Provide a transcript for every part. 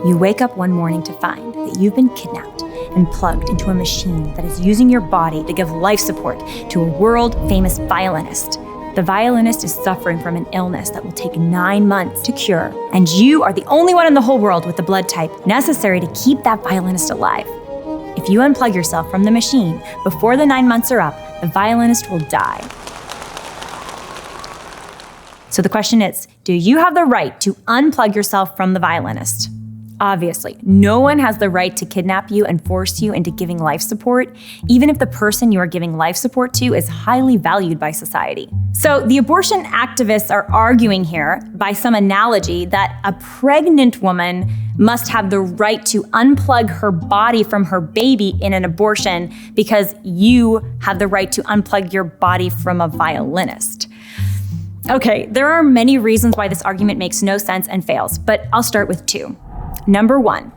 You wake up one morning to find that you've been kidnapped and plugged into a machine that is using your body to give life support to a world-famous violinist. The violinist is suffering from an illness that will take 9 months to cure, and you are the only one in the whole world with the blood type necessary to keep that violinist alive. If you unplug yourself from the machine before the 9 months are up, the violinist will die. So the question is, do you have the right to unplug yourself from the violinist? Obviously, no one has the right to kidnap you and force you into giving life support, even if the person you are giving life support to is highly valued by society. So the abortion activists are arguing here by some analogy that a pregnant woman must have the right to unplug her body from her baby in an abortion because you have the right to unplug your body from a violinist. Okay, there are many reasons why this argument makes no sense and fails, but I'll start with 2. Number 1,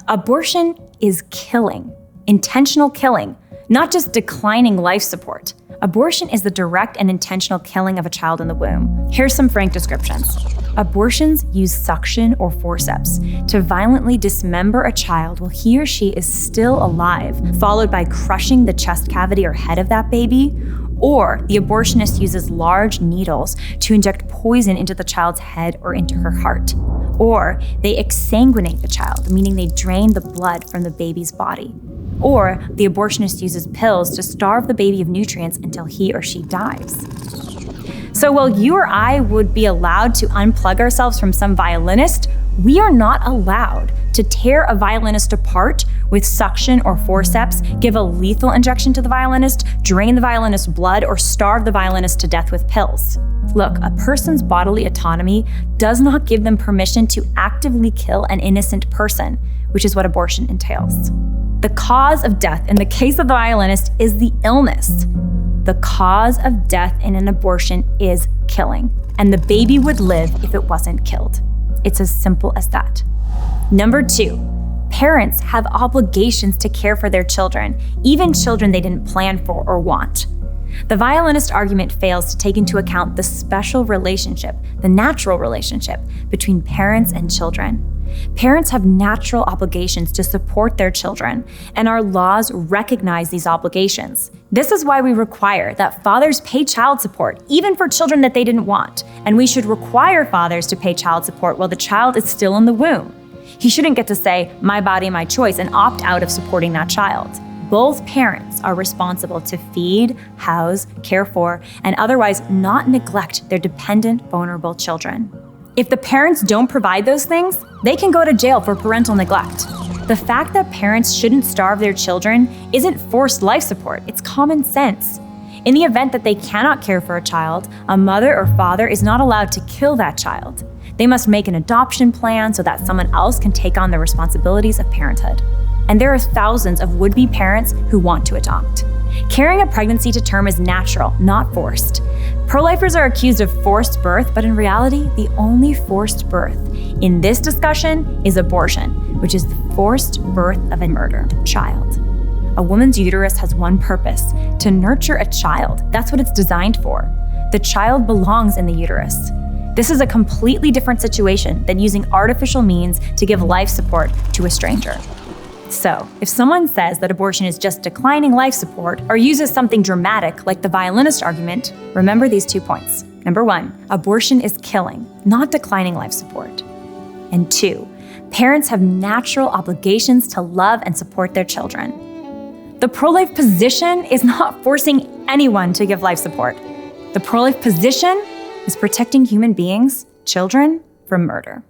abortion is killing, intentional killing, not just declining life support. Abortion is the direct and intentional killing of a child in the womb. Here's some frank descriptions. Abortions use suction or forceps to violently dismember a child while he or she is still alive, followed by crushing the chest cavity or head of that baby. Or the abortionist uses large needles to inject poison into the child's head or into her heart. Or they exsanguinate the child, meaning they drain the blood from the baby's body. Or the abortionist uses pills to starve the baby of nutrients until he or she dies. So while you or I would be allowed to unplug ourselves from some violinist, we are not allowed to tear a violinist apart with suction or forceps, give a lethal injection to the violinist, drain the violinist's blood, or starve the violinist to death with pills. Look, a person's bodily autonomy does not give them permission to actively kill an innocent person, which is what abortion entails. The cause of death in the case of the violinist is the illness. The cause of death in an abortion is killing, and the baby would live if it wasn't killed. It's as simple as that. Number 2, parents have obligations to care for their children, even children they didn't plan for or want. The violinist argument fails to take into account the special relationship, the natural relationship between parents and children. Parents have natural obligations to support their children, and our laws recognize these obligations. This is why we require that fathers pay child support, even for children that they didn't want, and we should require fathers to pay child support while the child is still in the womb. He shouldn't get to say, "My body, my choice," and opt out of supporting that child. Both parents are responsible to feed, house, care for, and otherwise not neglect their dependent, vulnerable children. If the parents don't provide those things, they can go to jail for parental neglect. The fact that parents shouldn't starve their children isn't forced life support, it's common sense. In the event that they cannot care for a child, a mother or father is not allowed to kill that child. They must make an adoption plan so that someone else can take on the responsibilities of parenthood. And there are thousands of would-be parents who want to adopt. Carrying a pregnancy to term is natural, not forced. Pro-lifers are accused of forced birth, but in reality, the only forced birth in this discussion is abortion, which is the forced birth of a murdered child. A woman's uterus has one purpose: to nurture a child. That's what it's designed for. The child belongs in the uterus. This is a completely different situation than using artificial means to give life support to a stranger. So, if someone says that abortion is just declining life support or uses something dramatic like the violinist argument, remember these 2 points. Number 1, abortion is killing, not declining life support. And 2, parents have natural obligations to love and support their children. The pro-life position is not forcing anyone to give life support. The pro-life position is protecting human beings, children, from murder.